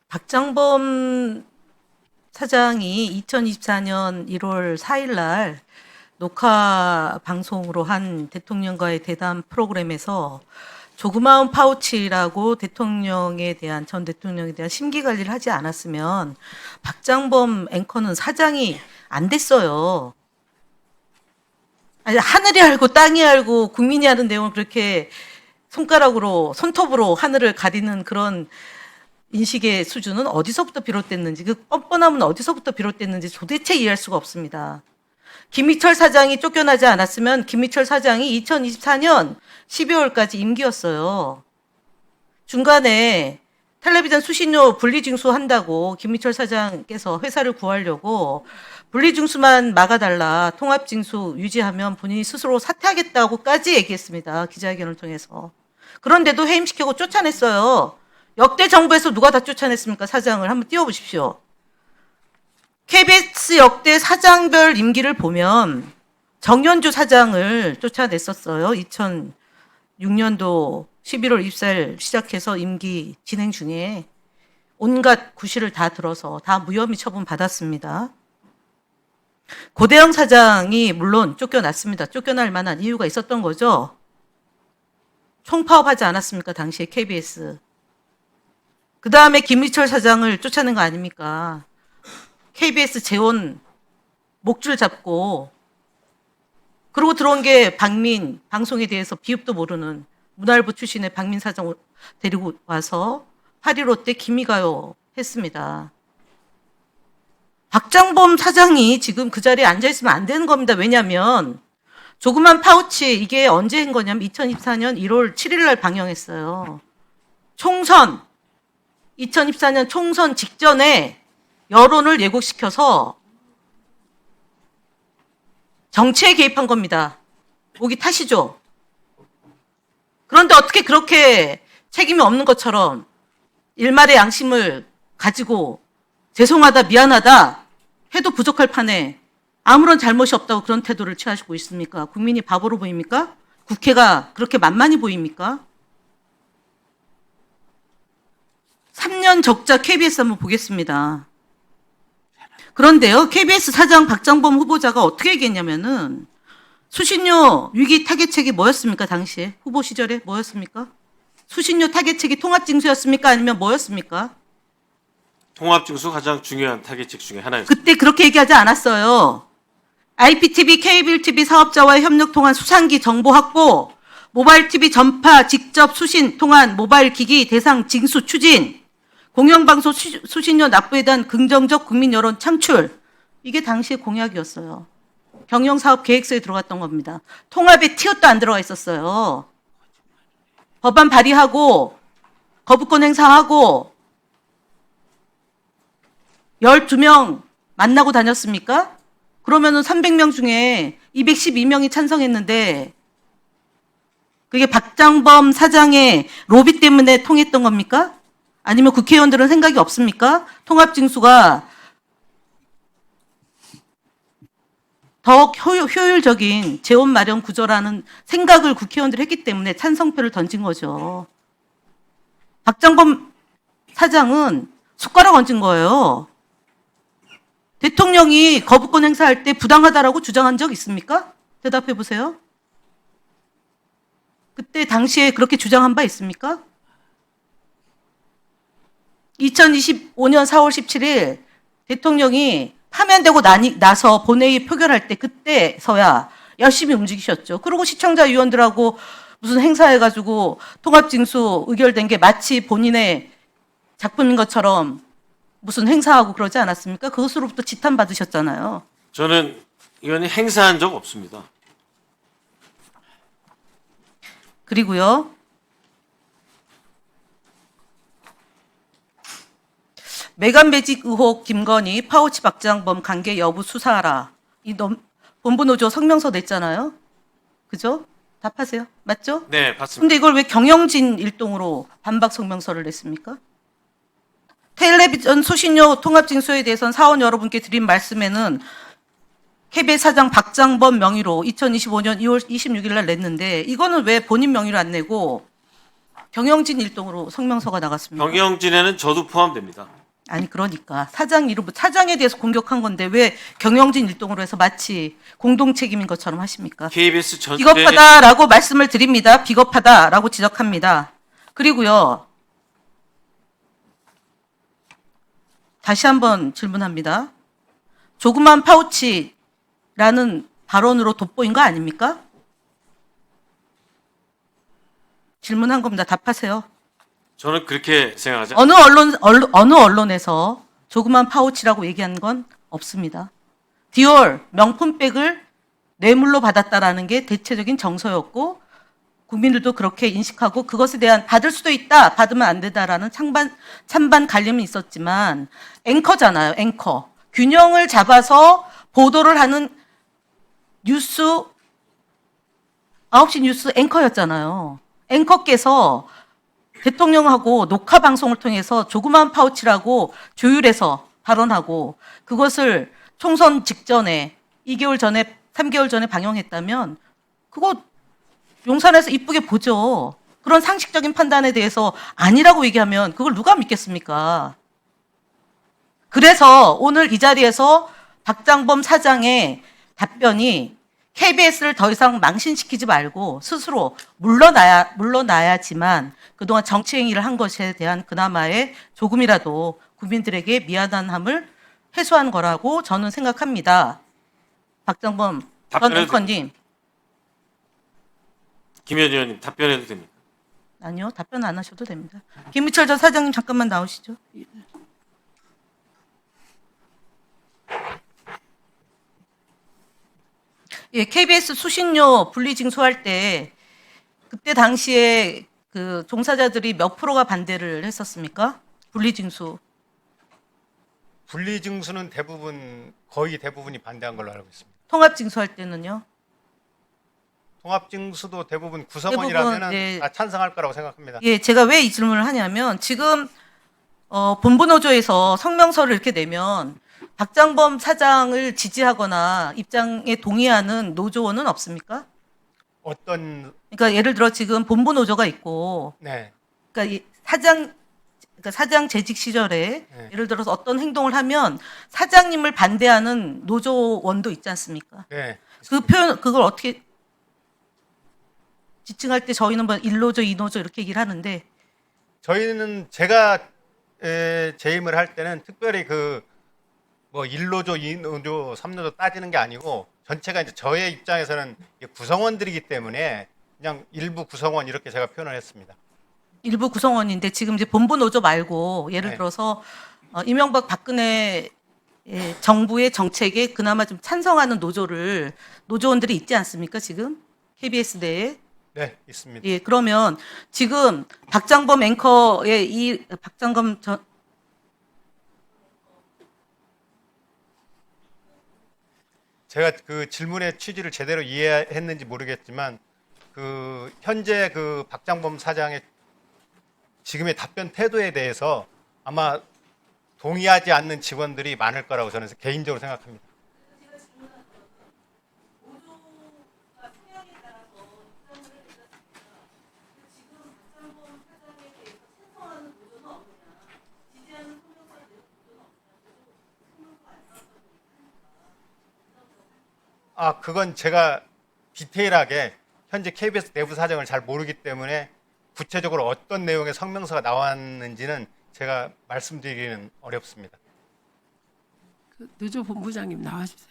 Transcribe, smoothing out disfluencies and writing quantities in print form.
박장범 사장이 2024년 1월 4일 날 녹화 방송으로 한 대통령과의 대담 프로그램에서 조그마한 파우치라고 전 대통령에 대한 심기 관리를 하지 않았으면 박장범 앵커는 사장이 안 됐어요. 아니, 하늘이 알고 땅이 알고 국민이 하는 내용을 그렇게 손가락으로, 손톱으로 하늘을 가리는 그런 인식의 수준은 어디서부터 비롯됐는지, 그 뻔뻔함은 어디서부터 비롯됐는지 도대체 이해할 수가 없습니다. 김희철 사장이 쫓겨나지 않았으면 김희철 사장이 2024년 12월까지 임기였어요. 중간에 텔레비전 수신료 분리징수 한다고 김희철 사장께서 회사를 구하려고 분리징수만 막아달라, 통합징수 유지하면 본인이 스스로 사퇴하겠다고까지 얘기했습니다. 기자회견을 통해서. 그런데도 해임시키고 쫓아냈어요. 역대 정부에서 누가 다 쫓아냈습니까? 사장을 한번 띄워보십시오. KBS 역대 사장별 임기를 보면 정연주 사장을 쫓아냈었어요. 2006년도 11월 24일 시작해서 임기 진행 중에 온갖 구실을 다 들어서 다 무혐의 처분 받았습니다. 고대영 사장이 물론 쫓겨났습니다. 쫓겨날 만한 이유가 있었던 거죠. 총파업하지 않았습니까? 당시에 KBS. 그 다음에 김희철 사장을 쫓아낸 거 아닙니까? KBS 재원 목줄 잡고, 그러고 들어온 게 박민, 방송에 대해서 비읍도 모르는 문화일보 출신의 박민 사장 데리고 와서 8.15 때 김이가요 했습니다. 박장범 사장이 지금 그 자리에 앉아있으면 안 되는 겁니다. 왜냐하면 조그만 파우치, 이게 언제 한 거냐면 2024년 1월 7일 날 방영했어요. 총선, 2024년 총선 직전에 여론을 왜곡시켜서 정치에 개입한 겁니다. 목이 타시죠? 그런데 어떻게 그렇게 책임이 없는 것처럼 일말의 양심을 가지고 죄송하다, 미안하다 해도 부족할 판에 아무런 잘못이 없다고 그런 태도를 취하시고 있습니까? 국민이 바보로 보입니까? 국회가 그렇게 만만히 보입니까? 3년 적자 KBS 한번 보겠습니다. 그런데요, KBS 사장 박장범 후보자가 어떻게 얘기했냐면은 수신료 위기 타개책이 뭐였습니까? 당시에 후보 시절에 뭐였습니까? 수신료 타개책이 통합징수였습니까? 아니면 뭐였습니까? 통합징수 가장 중요한 타겟책 중에 하나였습니다. 그때 그렇게 얘기하지 않았어요. IPTV, 케이블 TV 사업자와의 협력 통한 수상기 정보 확보, 모바일 TV 전파 직접 수신 통한 모바일 기기 대상 징수 추진, 공영방송 수신료 납부에 대한 긍정적 국민 여론 창출, 이게 당시의 공약이었어요. 경영사업 계획서에 들어갔던 겁니다. 통합에 티엇도 안 들어가 있었어요. 법안 발의하고 거부권 행사하고 12명 만나고 다녔습니까? 그러면은 300명 중에 212명이 찬성했는데 그게 박장범 사장의 로비 때문에 통했던 겁니까? 아니면 국회의원들은 생각이 없습니까? 통합징수가 더 효율적인 재원 마련 구조라는 생각을 국회의원들이 했기 때문에 찬성표를 던진 거죠. 박장범 사장은 숟가락 얹은 거예요. 대통령이 거부권 행사할 때 부당하다라고 주장한 적 있습니까? 대답해 보세요. 그때 당시에 그렇게 주장한 바 있습니까? 2025년 4월 17일 대통령이 파면되고 나서 본회의 표결할 때 그때서야 열심히 움직이셨죠. 그리고 시청자 위원들하고 무슨 행사해가지고 통합징수 의결된 게 마치 본인의 작품인 것처럼 무슨 행사하고 그러지 않았습니까? 그것으로부터 지탄받으셨잖아요. 저는 의원이 행사한 적 없습니다. 그리고요, 매간 매직 의혹 김건희 파우치 박장범 관계 여부 수사하라. 본부 노조 성명서 냈잖아요. 그죠? 답하세요. 맞죠? 네, 맞습니다. 근데 이걸 왜 경영진 일동으로 반박 성명서를 냈습니까? 텔레비전 수신료 통합징수에 대해서는 사원 여러분께 드린 말씀에는 KBS 사장 박장범 명의로 2025년 2월 26일 날 냈는데 이거는 왜 본인 명의로 안 내고 경영진 일동으로 성명서가 나갔습니까? 경영진에는 저도 포함됩니다. 아니 그러니까 사장에 대해서 공격한 건데 왜 경영진 일동으로 해서 마치 공동 책임인 것처럼 하십니까? KBS 전체 비겁하다라고 말씀을 드립니다. 비겁하다라고 지적합니다. 그리고요. 다시 한번 질문합니다. 조그만 파우치라는 발언으로 돋보인 거 아닙니까? 질문한 겁니다. 답하세요. 저는 그렇게 생각하지 어느 언론에서 조그만 파우치라고 얘기한 건 없습니다. 디올 명품백을 뇌물로 받았다라는 게 대체적인 정서였고 국민들도 그렇게 인식하고 그것에 대한 받을 수도 있다, 받으면 안 된다라는 찬반 갈림이 있었지만 앵커잖아요, 앵커. 균형을 잡아서 보도를 하는 뉴스 9시 뉴스 앵커였잖아요. 앵커께서 대통령하고 녹화 방송을 통해서 조그만 파우치라고 조율해서 발언하고 그것을 총선 직전에 2개월 전에 3개월 전에 방영했다면 그거 용산에서 이쁘게 보죠. 그런 상식적인 판단에 대해서 아니라고 얘기하면 그걸 누가 믿겠습니까? 그래서 오늘 이 자리에서 박장범 사장의 답변이 KBS를 더 이상 망신시키지 말고 스스로 물러나야지만 그동안 정치행위를 한 것에 대한 그나마의 조금이라도 국민들에게 미안함을 해소한 거라고 저는 생각합니다. 박장범 전 답변해도 앵커님. 김현 의원님 답변해도 됩니까? 아니요, 답변 안 하셔도 됩니다. 김미철 전 사장님 잠깐만 나오시죠. 예, KBS 수신료 분리징수할 때 그때 당시에 그 종사자들이 몇 프로가 반대를 했었습니까? 분리징수. 분리징수는 거의 대부분이 반대한 걸로 알고 있습니다. 통합징수할 때는요? 통합징수도 대부분 구성원이라면 네. 다 찬성할 거라고 생각합니다. 예, 제가 왜 이 질문을 하냐면 지금 본부노조에서 성명서를 이렇게 내면 박장범 사장을 지지하거나 입장에 동의하는 노조원은 없습니까? 그러니까 예를 들어 지금 본부노조가 있고, 네, 그러니까 사장 재직 시절에 네. 예를 들어서 어떤 행동을 하면 사장님을 반대하는 노조원도 있지 않습니까? 네, 그 표현 그걸 어떻게 지칭할 때 저희는 뭐 1노조, 2노조 이렇게 얘기를 하는데 저희는 제가 재임을 할 때는 특별히 뭐 1노조, 2노조, 3노조 따지는 게 아니고 전체가 이제 저의 입장에서는 구성원들이기 때문에 그냥 일부 구성원 이렇게 제가 표현을 했습니다. 일부 구성원인데 지금 이제 본부 노조 말고 예를 네. 들어서 이명박 박근혜 정부의 정책에 그나마 좀 찬성하는 노조원들이 있지 않습니까? 지금 KBS 내에. 네, 있습니다. 예, 그러면 지금 박장범 앵커의 박장범 전 제가 그 질문의 취지를 제대로 이해했는지 모르겠지만 현재 박장범 사장의 지금의 답변 태도에 대해서 아마 동의하지 않는 직원들이 많을 거라고 저는 개인적으로 생각합니다. 그건 제가 디테일하게 현재 KBS 내부 사정을 잘 모르기 때문에 구체적으로 어떤 내용의 성명서가 나왔는지는 제가 말씀드리기는 어렵습니다. 노조 본부장님 나와주세요.